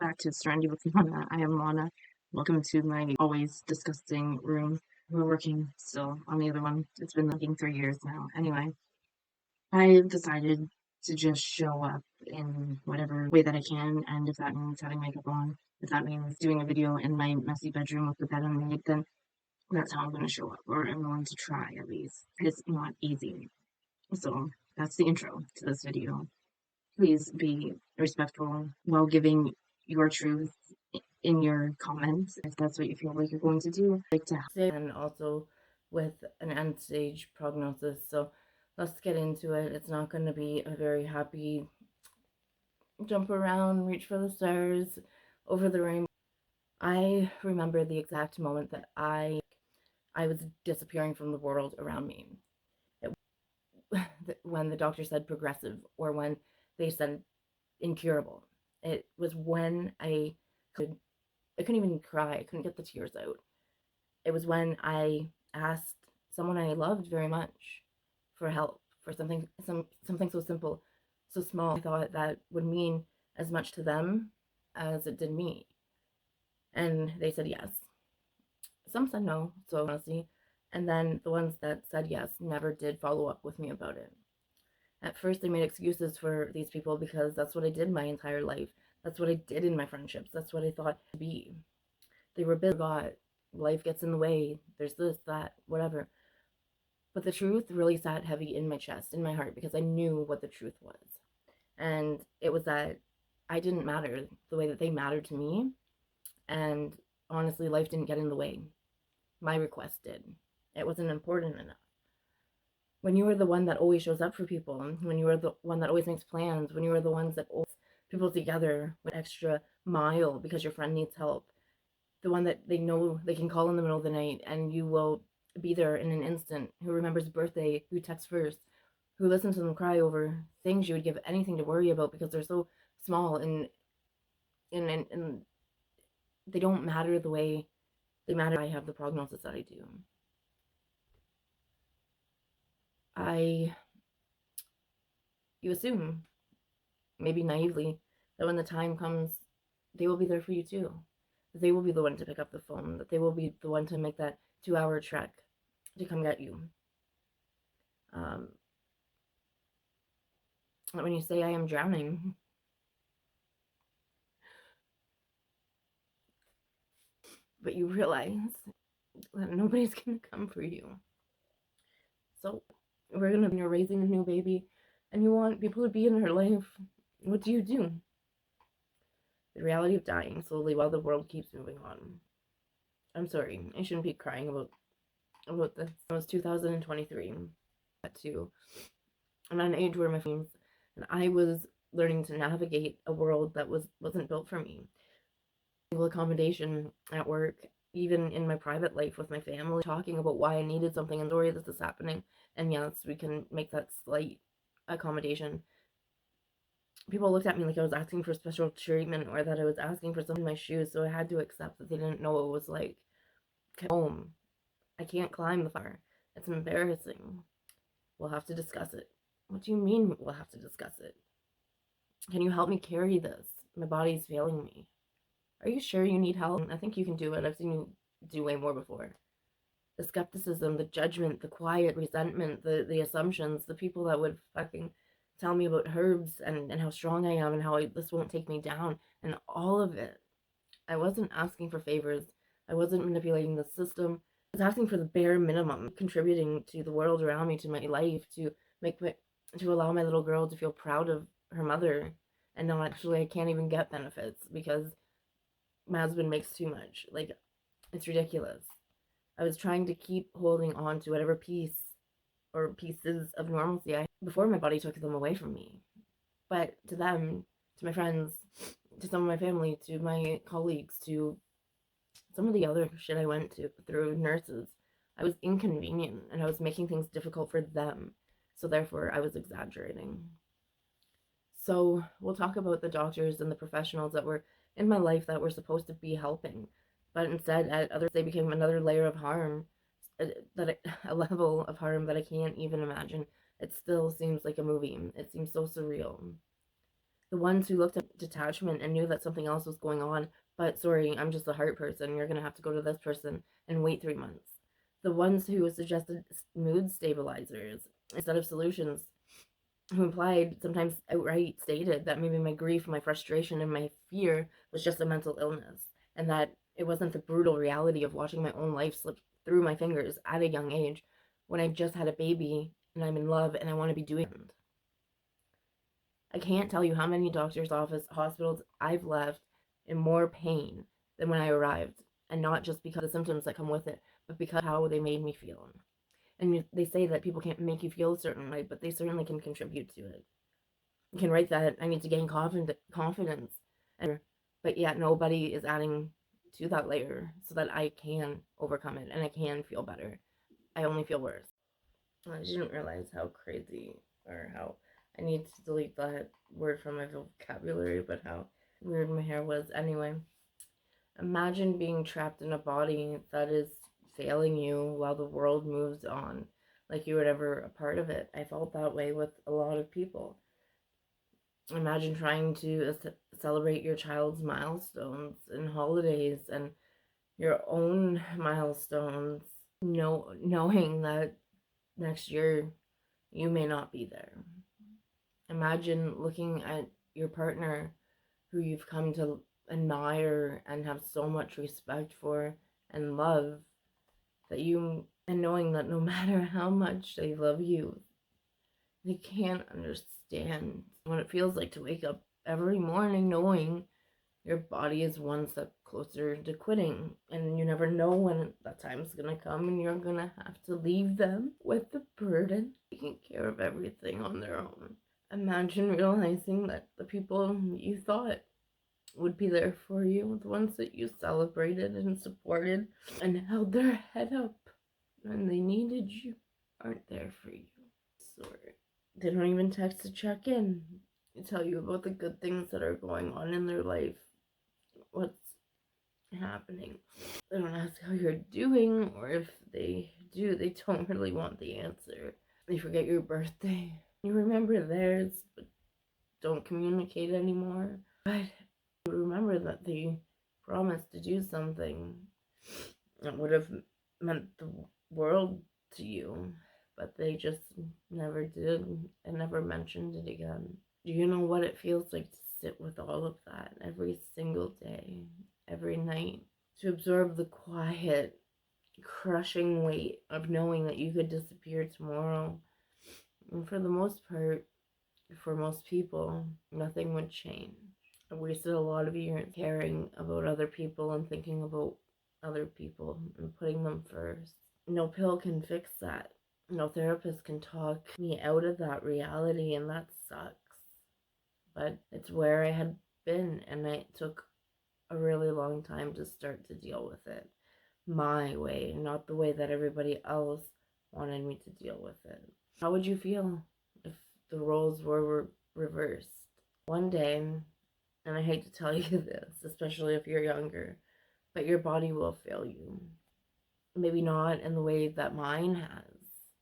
back to Serenity with Lana. I am Lana. Welcome to my always disgusting room. We're working still on the other one. It's been like 3 years now. Anyway, I've decided to just show up in whatever way that I can, and if that means having makeup on, if that means doing a video in my messy bedroom with the bed unmade, then that's how I'm going to show up, or I'm going to try at least. It's not easy. So that's the intro to this video. Please be respectful while giving your truth in your comments if that's what you feel like you're going to do. And also with an end stage prognosis. So let's get into it. It's not going to be a very happy jump around, reach for the stars, over the rainbow. I remember the exact moment that I was disappearing from the world around me. It, when the doctor said progressive, or when they said incurable. It was when I couldn't even cry. I couldn't get the tears out. It was when I asked someone I loved very much for help, for something so simple, so small. I thought that would mean as much to them as it did me. And they said yes. Some said no, so honestly. And then the ones that said yes never did follow up with me about it. At first, they made excuses for these people because that's what I did my entire life. That's what I did in my friendships. That's what I thought to be. They were busy, got life gets in the way. There's this, that, whatever. But the truth really sat heavy in my chest, in my heart, because I knew what the truth was. And it was that I didn't matter the way that they mattered to me. And honestly, life didn't get in the way. My request did. It wasn't important enough. When you are the one that always shows up for people, when you are the one that always makes plans, when you are the ones that always people together with an extra mile because your friend needs help, the one that they know they can call in the middle of the night and you will be there in an instant, who remembers birthday, who texts first, who listens to them cry over things you would give anything to worry about because they're so small and they don't matter the way they matter. I have the prognosis that I do. I You assume, maybe naively, that when the time comes, they will be there for you too. That they will be the one to pick up the phone, that they will be the one to make that 2 hour trek to come get you. Um, when you say I am drowning, but you realize that nobody's gonna come for you. So you're raising a new baby and you want people to be in her life. What do? The reality of dying slowly while the world keeps moving on. I'm sorry, I shouldn't be crying about this. It was 2023. To I'm at an age where my friends and I was learning to navigate a world that wasn't built for me. Accommodation at work, even in my private life with my family, talking about why I needed something and story this is happening. And yes, we can make that slight accommodation. People looked at me like I was asking for special treatment or that I was asking for something in my shoes, so I had to accept that they didn't know what it was like. Home. I can't climb the fire. It's embarrassing. We'll have to discuss it. What do you mean we'll have to discuss it? Can you help me carry this? My body's failing me. Are you sure you need help? I think you can do it. I've seen you do way more before. The skepticism, the judgment, the quiet resentment, the assumptions, the people that would fucking tell me about herbs and how strong I am and how this won't take me down, and all of it. I wasn't asking for favors. I wasn't manipulating the system. I was asking for the bare minimum, contributing to the world around me, to my life, to allow my little girl to feel proud of her mother. And now actually I can't even get benefits because my husband makes too much. Like, it's ridiculous. I was trying to keep holding on to whatever piece or pieces of normalcy I before my body took them away from me. But to them, to my friends, to some of my family, to my colleagues, to some of the other shit I went to through nurses, I was inconvenient and I was making things difficult for them. So therefore, I was exaggerating. So we'll talk about the doctors and the professionals that were in my life that were supposed to be helping, but instead at others they became another layer of harm, a level of harm that I can't even imagine. It still seems like a movie. It seems so surreal. The ones who looked at detachment and knew that something else was going on, but sorry, I'm just a heart person. You're going to have to go to this person and wait 3 months. The ones who suggested mood stabilizers instead of solutions, who implied, sometimes outright stated, that maybe my grief, my frustration, and my fear was just a mental illness, and that it wasn't the brutal reality of watching my own life slip through my fingers at a young age when I just had a baby and I'm in love and I want to be doing it. I can't tell you how many doctors' hospitals I've left in more pain than when I arrived, and not just because of the symptoms that come with it, but because of how they made me feel. And they say that people can't make you feel a certain way, but they certainly can contribute to it. You can write that I need to gain confidence, but yet nobody is adding to that layer so that I can overcome it and I can feel better. I only feel worse. I didn't realize how crazy, or how I need to delete that word from my vocabulary, but how weird my hair was. Anyway, imagine being trapped in a body that is failing you while the world moves on, like you were never a part of it. I felt that way with a lot of people. Imagine trying to celebrate your child's milestones and holidays and your own milestones, knowing that next year you may not be there. Imagine looking at your partner who you've come to admire and have so much respect for and love, and knowing that no matter how much they love you, they can't understand what it feels like to wake up every morning knowing your body is one step closer to quitting, and you never know when that time's gonna come and you're gonna have to leave them with the burden taking care of everything on their own. Imagine realizing that the people you thought would be there for you, the ones that you celebrated and supported and held their head up when they needed you, aren't there for you. Sorry. They don't even text to check in, tell you about the good things that are going on in their life, what's happening. They don't ask how you're doing, or if they do, they don't really want the answer. They forget your birthday. You remember theirs, but don't communicate anymore. But you remember that they promised to do something that would have meant the world to you, but they just never did and never mentioned it again. Do you know what it feels like to sit with all of that every single day, every night? To absorb the quiet, crushing weight of knowing that you could disappear tomorrow. And for the most part, for most people, nothing would change. I wasted a lot of years caring about other people and thinking about other people and putting them first. No pill can fix that. No therapist can talk me out of that reality, and that sucks. But it's where I had been, and it took a really long time to start to deal with it my way, not the way that everybody else wanted me to deal with it. How would you feel if the roles were reversed? One day, and I hate to tell you this, especially if you're younger, but your body will fail you. Maybe not in the way that mine has,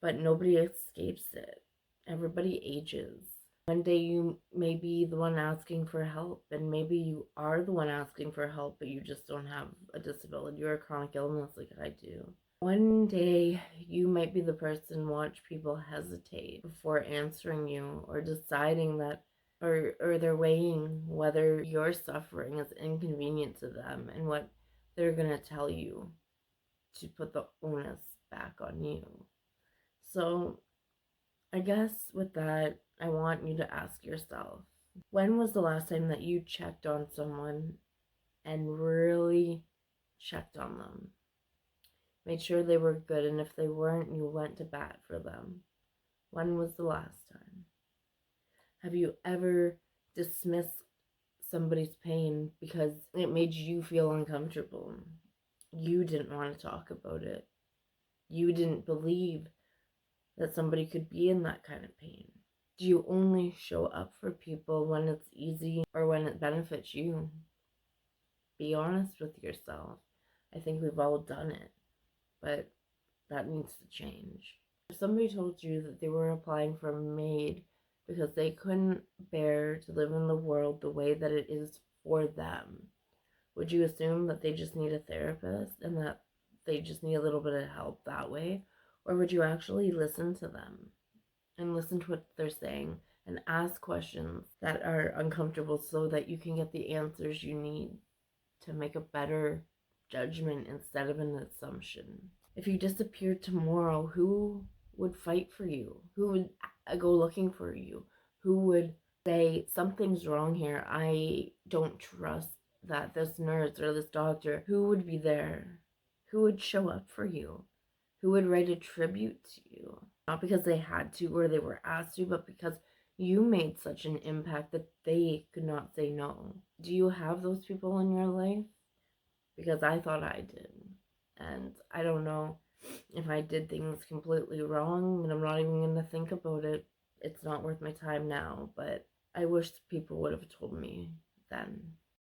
but nobody escapes it. Everybody ages. One day you may be the one asking for help, and maybe you are the one asking for help, but you just don't have a disability or a chronic illness like I do. One day you might be the person watch people hesitate before answering you, or deciding that, or they're weighing whether your suffering is inconvenient to them and what they're gonna tell you to put the onus back on you. So I guess with that, I want you to ask yourself, when was the last time that you checked on someone and really checked on them? Made sure they were good, and if they weren't, you went to bat for them. When was the last time? Have you ever dismissed somebody's pain because it made you feel uncomfortable? You didn't want to talk about it. You didn't believe that somebody could be in that kind of pain. Do you only show up for people when it's easy or when it benefits you? Be honest with yourself. I think we've all done it, but that needs to change. If somebody told you that they were applying for a maid because they couldn't bear to live in the world the way that it is for them. Would you assume that they just need a therapist and that they just need a little bit of help that way? Or would you actually listen to them and listen to what they're saying and ask questions that are uncomfortable so that you can get the answers you need to make a better judgment instead of an assumption? If you disappeared tomorrow, who would fight for you? Who would go looking for you? Who would say, something's wrong here? I don't trust that this nurse or this doctor. Who would be there? Who would show up for you? Who would write a tribute to you? Not because they had to or they were asked to, but because you made such an impact that they could not say no. Do you have those people in your life? Because I thought I did. And I don't know if I did things completely wrong, and I'm not even going to think about it. It's not worth my time now, but I wish people would have told me then.